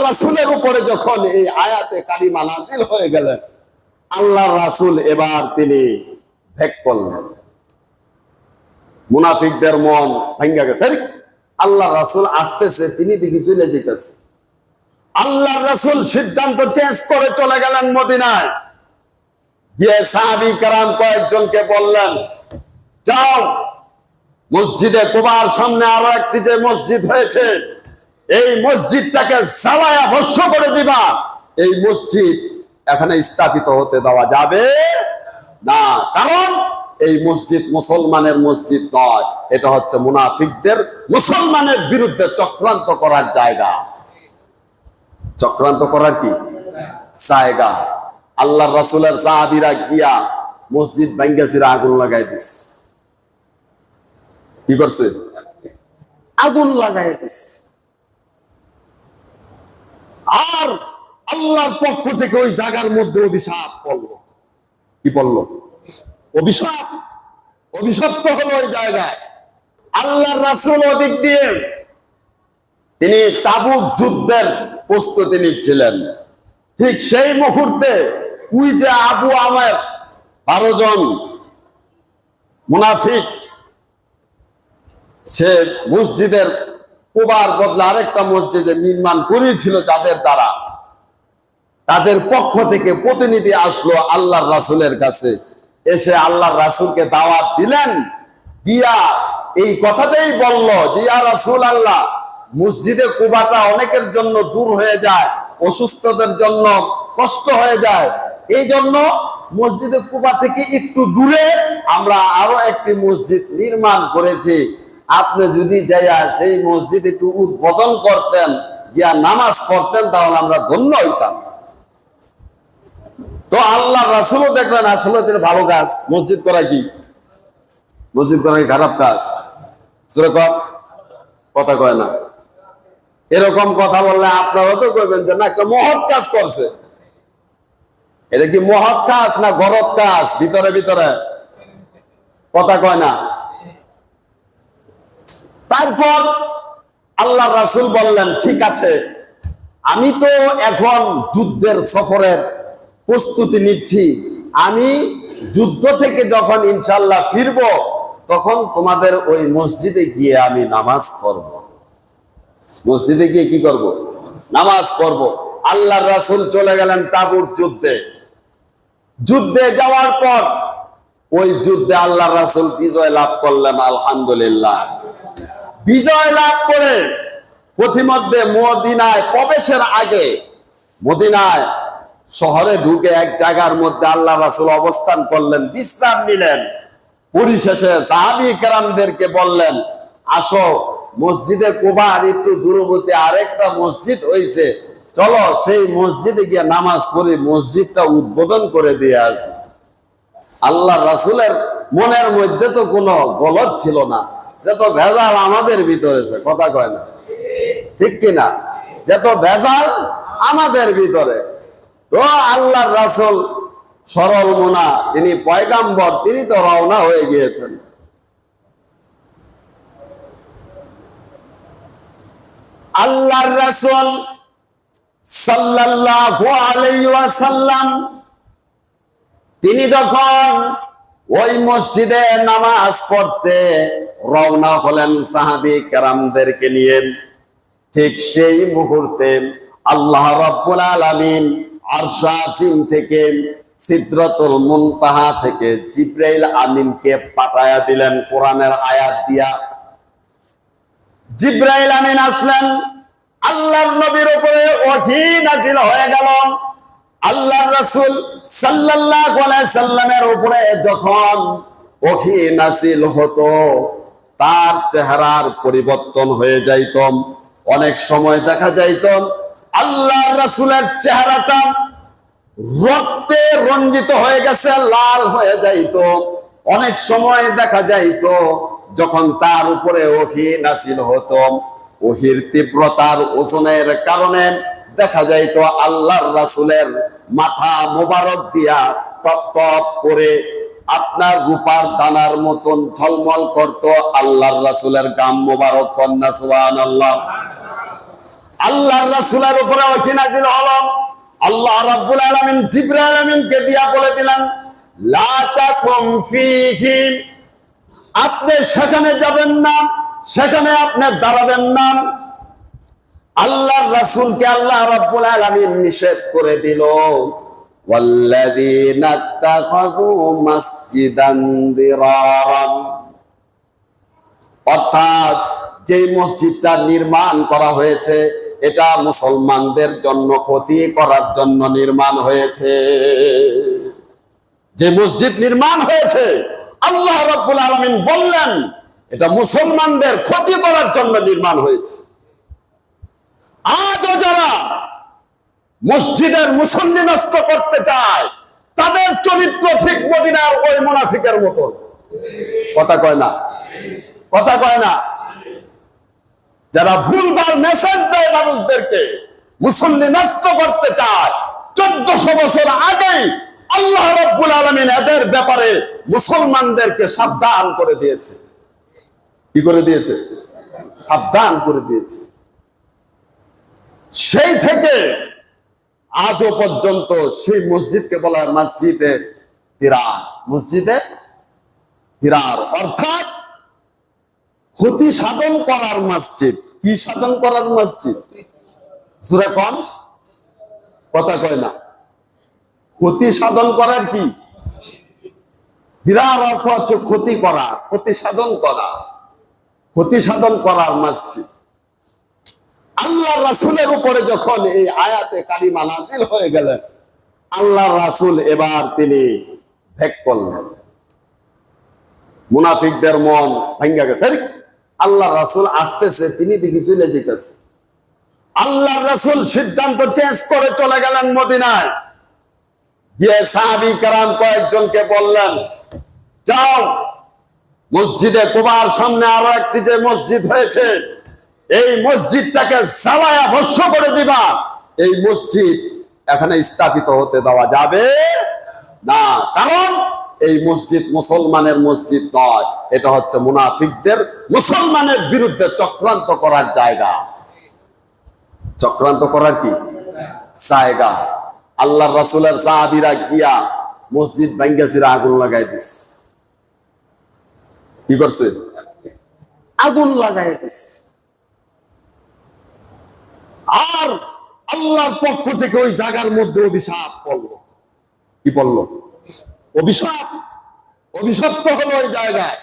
রাসূলের উপরে যখন এই আয়াতে কারিমা নাযিল হয়ে গেলেন, আল্লাহর রাসূল এবার তিনি ভেক করলেন। মুনাফিকদের মন ভেঙে গেছে, আল্লাহর রাসূল আসতেছে, তিনি দিকে চলে যেতেছে। আল্লাহর রাসূল সিদ্ধান্ত চেঞ্জ করে চলে গেলেন মদিনায়। গিয়ে সাহাবী কেরাম কয়েকজনকে বললেন, যাও মসজিদে কুবার সামনে আরো একটি যে মসজিদ হয়েছে, এই মসজিদটাকে জ্বালায়া ভস্ম করে দিবা। এই মসজিদ এখানে স্থাপিত হতে দেওয়া যাবে না, কারণ এই মসজিদ মুসলমানের মসজিদ নয়, এটা হচ্ছে মুনাফিকদের মুসলমানের বিরুদ্ধে চক্রান্ত করার জায়গা। চক্রান্ত করার কি জায়গা? আল্লাহর রাসূলের সাহাবীরা গিয়া মসজিদ ভাঙ্গা চিরা আগুন লাগাই দিছে। কি করছে? আগুন লাগাই দিছে। আর আল্লাহর পক্ষ থেকে ওই জায়গার মধ্যে অভিশাপ পড়লো। কি পড়লো? অভিশাপ। অভিশপ্ত হলো ওই জায়গায়। আল্লাহর রাসূল ওদিক দিয়ে তিনি তাবুক যুদ্ধের প্রস্তুতি নিচ্ছিলেন। ঠিক সেই মুহূর্তে ওই যে আবু আমের 12 জন মুনাফিক, সে মসজিদের কুবার বদলে আরেকটা মসজিদে নির্মাণ করেছিল যাদের দ্বারা, তাদের পক্ষ থেকে প্রতিনিধি আসলো আল্লাহর রাসূলের কাছে। এসে আল্লাহর রাসূলকে দাওয়াত দিলেন, দিয়া এই কথাটাই বলল যে ইয়া রাসূলুল্লাহ, মসজিদে কুবাটা অনেকের জন্য দূর হয়ে যায়, অসুস্থদের জন্য কষ্ট হয়ে যায়, এই জন্য মসজিদে কুবা থেকে একটু দূরে আমরা আরো একটি মসজিদ নির্মাণ করেছি। আপনি যদি যাইয়া সেই মসজিদ একটু উদ্বোধন করতেন, গিয়া নামাজ পড়তেন, তাহলে আমরা ধন্য হইতাম। তো আল্লাহ রাসূলও দেখলেন আসলে এটা ভালো কাজ। মসজিদ করা কি? মসজিদ করা কি খারাপ কাজ? যেরকম কথা কয় না, এরকম কথা বললে আপনারা তো কইবেন যে না, একটা মহৎ কাজ করছে। এটা কি মহৎ কাজ না গরত কাজ? ভিতরে ভিতরে কথা কয় না। তারপর আল্লাহর রাসূল বললেন, ঠিক আছে, আমি তো এখন যুদ্ধের সফরের প্রস্তুতি নিচ্ছি, আমি যুদ্ধ থেকে যখন ইনশাআল্লাহ ফিরব, তখন তোমাদের ওই মসজিদে গিয়ে আমি নামাজ পড়ব। মসজিদে গিয়ে কি করব? নামাজ পড়ব। আল্লাহর রাসূল চলে গেলেন তাবুক যুদ্ধে। যুদ্ধে যাওয়ার পর ওই যুদ্ধে আল্লাহর রাসূল বিজয় লাভ করলেন, আলহামদুলিল্লাহ। বিজয় লাভ করে পথিমধ্যে মদিনায় প্রবেশের আগে মদিনায় শহরে ঢুকে এক জায়গার মধ্যে আল্লাহর রাসূল অবস্থান করলেন, বিশ্রাম নিলেন। পরিশেষে সাহাবী কেরামদেরকে বললেন, আসো, মসজিদে কুবার একটু দূরবর্তী আরেকটা মসজিদ হয়েছে, চলো সেই মসজিদে গিয়ে নামাজ পড়ি, মসজিদটা উদ্বোধন করে দিয়ে আসি। আল্লাহর রাসূলের মনের মধ্যে তো কোনো গলদ ছিল না, যত ভেজাল আমাদের ভিতরে, সে কথা কয় না, ঠিক কিনা? যত ভেজাল আমাদের ভিতরে। তো আল্লাহর রাসূল সরল মনা, তিনি পয়গাম্বর, তিনি তো রওনা হয়ে গিয়েছেন। আল্লাহর রাসূল সাল্লাল্লাহু আলাইহি ওয়াসাল্লাম তিনি যখন ওই মসজিদে নামাজ পড়তে রওনা হলেন সাহাবী কেরামদেরকে নিয়ে, ঠিক সেই মুহূর্তে আল্লাহ রাব্বুল আলামিন আরশ আসিম থেকে, সিদরাতুল মুনতাহা থেকে জিবরাইল আমিনকে পাঠায়া দিলেন কোরআনের আয়াত দিয়া। জিবরাইল আমিন আসলেন, আল্লাহর নবীর উপরে ওহী নাযিল হয়ে গেল। আল্লাহর রাসূল সাল্লাল্লাহু আলাইহি সাল্লামের উপরে যখন ওহী নাযিল হতো, তার চেহারার পরিবর্তন হয়ে যাইত। অনেক সময় দেখা যাইত আল্লাহর রাসূলের চেহারাটা রক্তে রঞ্জিত হয়ে গেছে, লাল হয়ে যাইত। অনেক সময় দেখা যাইত যখন তার উপরে ওহী নাযিল হতো, ওহীর তীব্রতার ওজনের কারণে দেখা যাইত আল্লাহর রাসূলের মাথা মোবারক দিয়া টপ টপ করে আপনার রূপার দানার মতন ঝলমল করত আল্লাহর রাসূলের গাম মোবারক। কন্যা সুবহানাল্লাহ। আল্লাহর রাসূলের উপরে ওহী নাযিল হলো। আল্লাহ রাব্বুল আলামিন জিবরাইল আমিনকে দিয়া বলে দিলেন, লা তাকুম ফীহি, আপনি সেখানে যাবেন না, সেখানে আপনি দাঁড়াবেন না। আল্লাহর রাসূলকে আল্লাহ রাব্বুল আলামিন নিষেধ করে দিল। ওয়াল্লাযীনা ইত্তাখাযু মাসজিদান দিরারান, অর্থাৎ যে মসজিদটা নির্মাণ করা হয়েছে এটা মুসলমানদের জন্য ক্ষতি করার জন্য নির্মাণ হয়েছে। যে মসজিদ নির্মাণ হয়েছে আল্লাহ রাব্বুল আলামিন বললেন এটা মুসলমানদের ক্ষতি করার জন্য নির্মাণ হয়েছে। আজও যারা মসজিদের মুসল্লি নষ্ট করতে চায় তাদের চরিত্র ঠিক মদিনার ওই মুনাফিকের মতো। কথা কয় না, কথা কয় না। যারা ভুলভাল মেসেজ দেয় মানুষদেরকে, মুসল্লি নষ্ট করতে চায়, 1400 বছর আগেই আল্লাহ রাব্বুল আলামিন এদের ব্যাপারে মুসলমানদেরকে সাবধান করে দিয়েছে। কি করে দিয়েছে? সাবধান করে দিয়েছে। সেই থেকে আজও পর্যন্ত সেই মসজিদকে বলা হয় মসজিদে ফিরার। মসজিদে ফিরার অর্থাৎ ক্ষতি সাধন করার মসজিদ। কি সাধন করার মসজিদ? জোরে কোন, কথা কয় না। ক্ষতি সাধন করার কি? ফিরার অর্থ হচ্ছে ক্ষতি করা, ক্ষতি সাধন করা, ক্ষতি সাধন করার মসজিদ। আল্লাহ রাসূলের উপরে যখন এই আয়াতে কারিমা নাযিল হয়ে গেলেন, আল্লাহ রাসূল এবার তিনি ভেক করলেন। মুনাফিকদের মন ভাঙ্গা গেছে। আল্লাহ রাসূল আসতেছে, তিনি দিকে চলে যেতেছে। আল্লাহ রাসূল সিদ্ধান্ত চেঞ্জ করে চলে গেলেন মদিনায়। গিয়ে সাহাবী কেরাম কয়েকজনকে বললেন, যাও মসজিদে কুবার সামনে আরো একটি যে মসজিদ হয়েছে এই মসজিদটাকে জ্বালায়া ভস্ম করে দিবা। এই মসজিদ এখানে স্থাপিত হতে দেওয়া যাবে না, কারণ এই মসজিদ মুসলমানের মসজিদ নয়, এটা হচ্ছে মুনাফিকদের মুসলমানের বিরুদ্ধে চক্রান্ত করার জায়গা। চক্রান্ত করার কি জায়গা? আল্লাহর রাসূলের সাহাবীরা গিয়া মসজিদ ভাঙ্গা চিরা আগুন লাগাই দিছে। কি করছে? আগুন লাগাই দিছে। আর আল্লাহর পক্ষ থেকে ওই জায়গার মধ্যে অভিশাপ পড়লো। কি পড়লো? অভিশাপ, অভিশপ্ত হলো ওই জায়গায়।